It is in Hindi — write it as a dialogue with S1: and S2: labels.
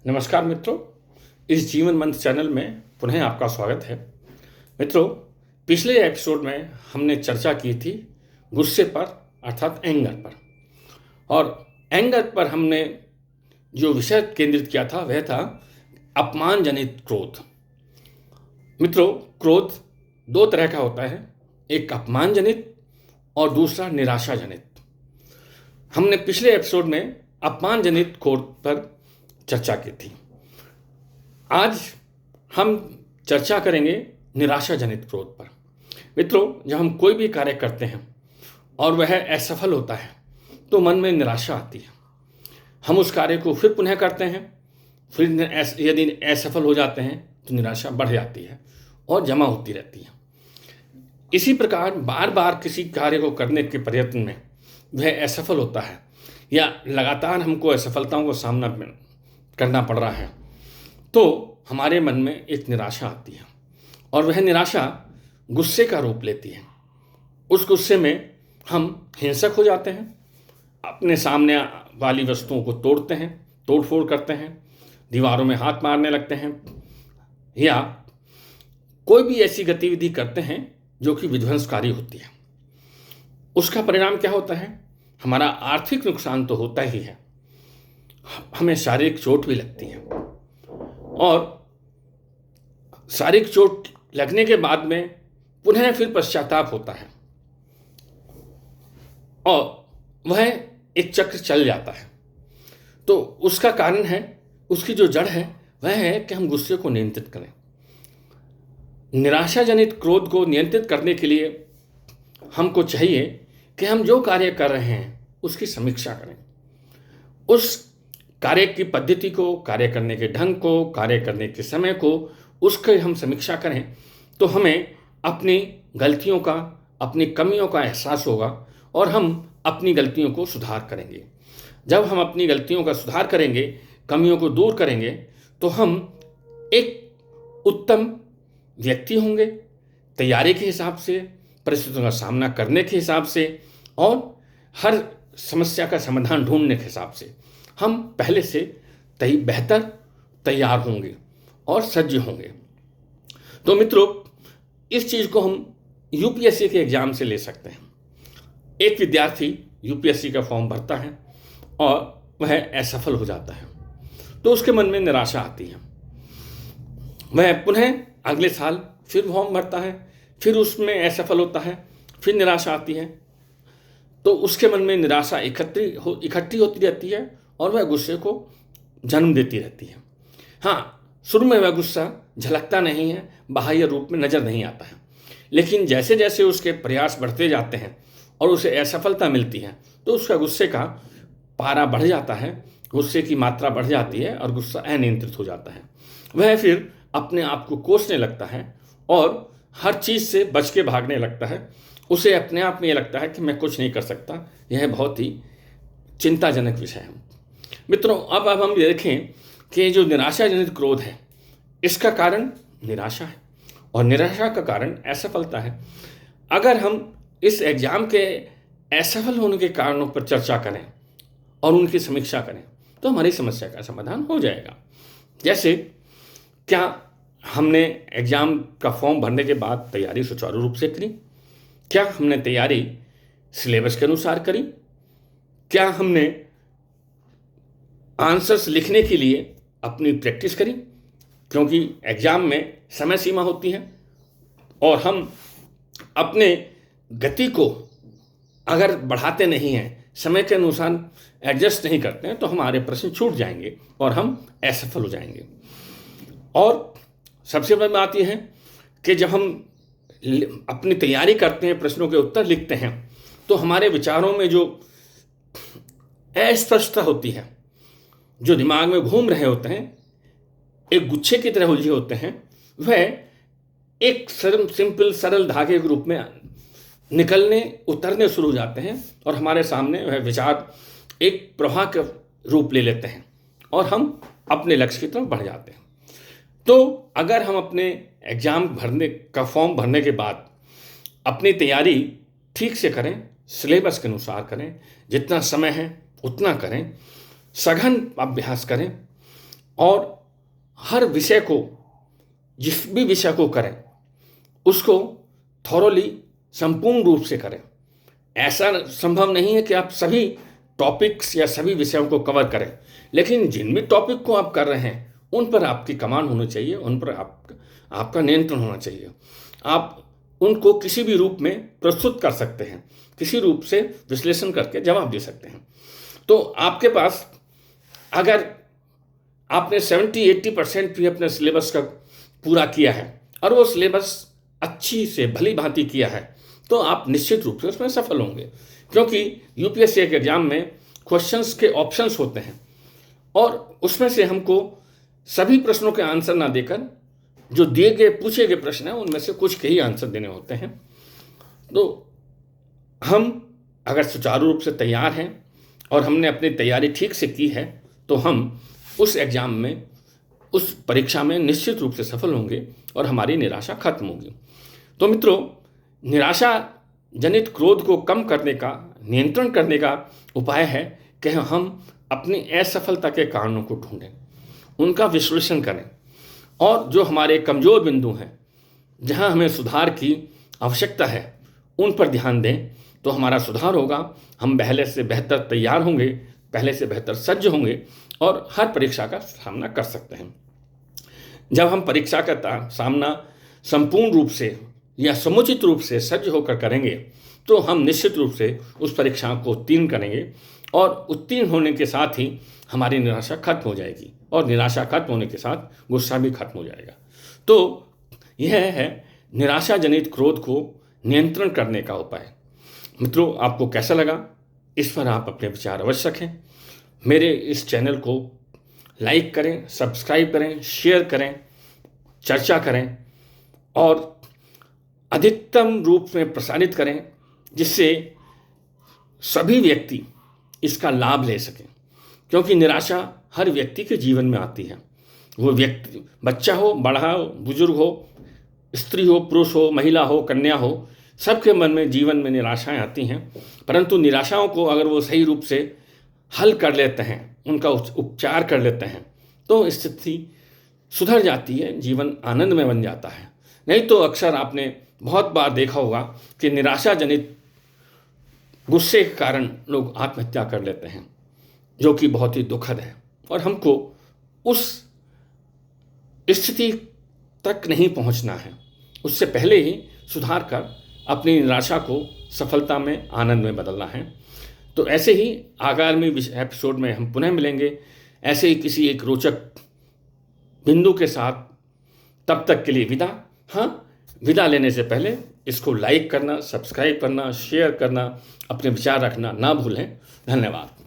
S1: नमस्कार मित्रों, इस जीवन मंत्र चैनल में पुनः आपका स्वागत है। मित्रों, पिछले एपिसोड में हमने चर्चा की थी गुस्से पर अर्थात एंगर पर, और एंगर पर हमने जो विषय केंद्रित किया था वह था अपमानजनित क्रोध। मित्रों, क्रोध दो तरह का होता है, एक अपमानजनित और दूसरा निराशाजनित। हमने पिछले एपिसोड में अपमानजनित क्रोध पर चर्चा की थी। आज हम चर्चा करेंगे निराशाजनित क्रोध पर। मित्रों, जब हम कोई भी कार्य करते हैं और वह असफल होता है तो मन में निराशा आती है। हम उस कार्य को फिर पुनः करते हैं, फिर यदि असफल हो जाते हैं तो निराशा बढ़ जाती है और जमा होती रहती है। इसी प्रकार बार बार किसी कार्य को करने के प्रयत्न में वह असफल होता है या लगातार हमको असफलताओं का सामना करना पड़ रहा है तो हमारे मन में एक निराशा आती है, और वह निराशा गुस्से का रूप लेती है। उस गुस्से में हम हिंसक हो जाते हैं, अपने सामने वाली वस्तुओं को तोड़ते हैं, तोड़फोड़ करते हैं, दीवारों में हाथ मारने लगते हैं या कोई भी ऐसी गतिविधि करते हैं जो कि विध्वंसकारी होती है। उसका परिणाम क्या होता है? हमारा आर्थिक नुकसान तो होता ही है, हमें शारीरिक चोट भी लगती है, और शारीरिक चोट लगने के बाद में पुनः फिर पश्चाताप होता है और वह एक चक्र चल जाता है। तो उसका कारण है, उसकी जो जड़ है वह है कि हम गुस्से को नियंत्रित करें। निराशाजनित क्रोध को नियंत्रित करने के लिए हमको चाहिए कि हम जो कार्य कर रहे हैं उसकी समीक्षा करें। उस कार्य की पद्धति को, कार्य करने के ढंग को, कार्य करने के समय को, उसकी हम समीक्षा करें तो हमें अपनी गलतियों का, अपनी कमियों का एहसास होगा और हम अपनी गलतियों को सुधार करेंगे। जब हम अपनी गलतियों का सुधार करेंगे, कमियों को दूर करेंगे, तो हम एक उत्तम व्यक्ति होंगे, तैयारी के हिसाब से, परिस्थितियों का सामना करने के हिसाब से और हर समस्या का समाधान ढूंढने के हिसाब से हम पहले से बेहतर तैयार होंगे और सज्ज होंगे। तो मित्रों, इस चीज़ को हम यूपीएससी के एग्ज़ाम से ले सकते हैं। एक विद्यार्थी यूपीएससी का फॉर्म भरता है और वह असफल हो जाता है तो उसके मन में निराशा आती है। वह पुनः अगले साल फिर फॉर्म भरता है, फिर उसमें असफल होता है, फिर निराशा आती है, तो उसके मन में निराशा इकट्ठी होती रहती है और वह गुस्से को जन्म देती रहती है। हाँ, शुरू में वह गुस्सा झलकता नहीं है, बाह्य रूप में नज़र नहीं आता है, लेकिन जैसे जैसे उसके प्रयास बढ़ते जाते हैं और उसे असफलता मिलती है तो उसका गुस्से का पारा बढ़ जाता है, गुस्से की मात्रा बढ़ जाती है और गुस्सा अनियंत्रित हो जाता है। वह फिर अपने आप को कोसने लगता है और हर चीज़ से बच के भागने लगता है। उसे अपने आप में ये लगता है कि मैं कुछ नहीं कर सकता। यह बहुत ही चिंताजनक विषय है। मित्रों, अब हम देखें कि जो निराशाजनित क्रोध है इसका कारण निराशा है और निराशा का कारण असफलता है। अगर हम इस एग्ज़ाम के असफल होने के कारणों पर चर्चा करें और उनकी समीक्षा करें तो हमारी समस्या का समाधान हो जाएगा। जैसे, क्या हमने एग्ज़ाम का फॉर्म भरने के बाद तैयारी सुचारू रूप से करी? क्या हमने तैयारी सिलेबस के अनुसार करी? क्या हमने आंसर्स लिखने के लिए अपनी प्रैक्टिस करी? क्योंकि एग्ज़ाम में समय सीमा होती है और हम अपने गति को अगर बढ़ाते नहीं हैं, समय के अनुसार एडजस्ट नहीं करते हैं तो हमारे प्रश्न छूट जाएंगे और हम असफल हो जाएंगे। और सबसे बड़ी बात यह है कि जब हम अपनी तैयारी करते हैं, प्रश्नों के उत्तर लिखते हैं, तो हमारे विचारों में जो अस्पष्टता होती है, जो दिमाग में घूम रहे होते हैं, एक गुच्छे की तरह उलझे होते हैं, वह एक सिंपल सरल धागे के रूप में निकलने उतरने शुरू हो जाते हैं और हमारे सामने वह विचार एक प्रवाह का रूप ले लेते हैं और हम अपने लक्ष्य की तरफ बढ़ जाते हैं। तो अगर हम अपने एग्ज़ाम भरने का फॉर्म भरने के बाद अपनी तैयारी ठीक से करें, सिलेबस के अनुसार करें, जितना समय है उतना करें, सघन अभ्यास करें, और हर विषय को, जिस भी विषय को करें उसको थॉरोली, संपूर्ण रूप से करें। ऐसा संभव नहीं है कि आप सभी टॉपिक्स या सभी विषयों को कवर करें, लेकिन जिन भी टॉपिक को आप कर रहे हैं उन पर आपकी कमांड होनी चाहिए, उन पर आपका नियंत्रण होना चाहिए। आप उनको किसी भी रूप में प्रस्तुत कर सकते हैं, किसी रूप से विश्लेषण करके जवाब दे सकते हैं। तो आपके पास अगर आपने 70-80% भी अपने सिलेबस का पूरा किया है और वो सिलेबस अच्छी से भली भांति किया है, तो आप निश्चित रूप से उसमें सफल होंगे। क्योंकि यूपीएससी के एग्जाम में क्वेश्चंस के ऑप्शंस होते हैं और उसमें से हमको सभी प्रश्नों के आंसर ना देकर जो दिए गए पूछे गए प्रश्न हैं उनमें से कुछ के ही आंसर देने होते हैं। तो हम अगर सुचारू रूप से तैयार हैं और हमने अपनी तैयारी ठीक से की है तो हम उस एग्ज़ाम में, उस परीक्षा में निश्चित रूप से सफल होंगे और हमारी निराशा खत्म होगी। तो मित्रों, निराशा जनित क्रोध को कम करने का, नियंत्रण करने का उपाय है कि हम अपनी असफलता के कारणों को ढूंढें, उनका विश्लेषण करें और जो हमारे कमज़ोर बिंदु हैं, जहां हमें सुधार की आवश्यकता है, उन पर ध्यान दें तो हमारा सुधार होगा। हम पहले से बेहतर तैयार होंगे, पहले से बेहतर सज्ज होंगे और हर परीक्षा का सामना कर सकते हैं। जब हम परीक्षा का सामना संपूर्ण रूप से या समुचित रूप से सज्ज होकर करेंगे तो हम निश्चित रूप से उस परीक्षा को उत्तीर्ण करेंगे और उत्तीर्ण होने के साथ ही हमारी निराशा खत्म हो जाएगी और निराशा खत्म होने के साथ गुस्सा भी खत्म हो जाएगा। तो यह है निराशा जनित क्रोध को नियंत्रण करने का उपाय। मित्रों, आपको कैसा लगा, इस पर आप अपने विचार अवश्य रखें। मेरे इस चैनल को लाइक करें, सब्सक्राइब करें, शेयर करें, चर्चा करें और अधिकतम रूप में प्रसारित करें, जिससे सभी व्यक्ति इसका लाभ ले सकें। क्योंकि निराशा हर व्यक्ति के जीवन में आती है। वो व्यक्ति, बच्चा हो, बड़ा हो, बुजुर्ग हो, स्त्री हो, पुरुष हो, महिला हो, कन्या हो, सबके मन में जीवन में निराशाएं आती हैं। परंतु निराशाओं को अगर वो सही रूप से हल कर लेते हैं, उनका उपचार कर लेते हैं, तो स्थिति सुधर जाती है, जीवन आनंद में बन जाता है। नहीं तो अक्सर आपने बहुत बार देखा होगा कि निराशा जनित गुस्से के कारण लोग आत्महत्या कर लेते हैं, जो कि बहुत ही दुखद है। और हमको उस स्थिति तक नहीं पहुंचना है, उससे पहले ही सुधार कर अपनी निराशा को सफलता में, आनंद में बदलना है। तो ऐसे ही आगामी एपिसोड में हम पुनः मिलेंगे, ऐसे ही किसी एक रोचक बिंदु के साथ। तब तक के लिए विदा। हाँ, विदा लेने से पहले इसको लाइक करना, सब्सक्राइब करना, शेयर करना, अपने विचार रखना ना भूलें। धन्यवाद।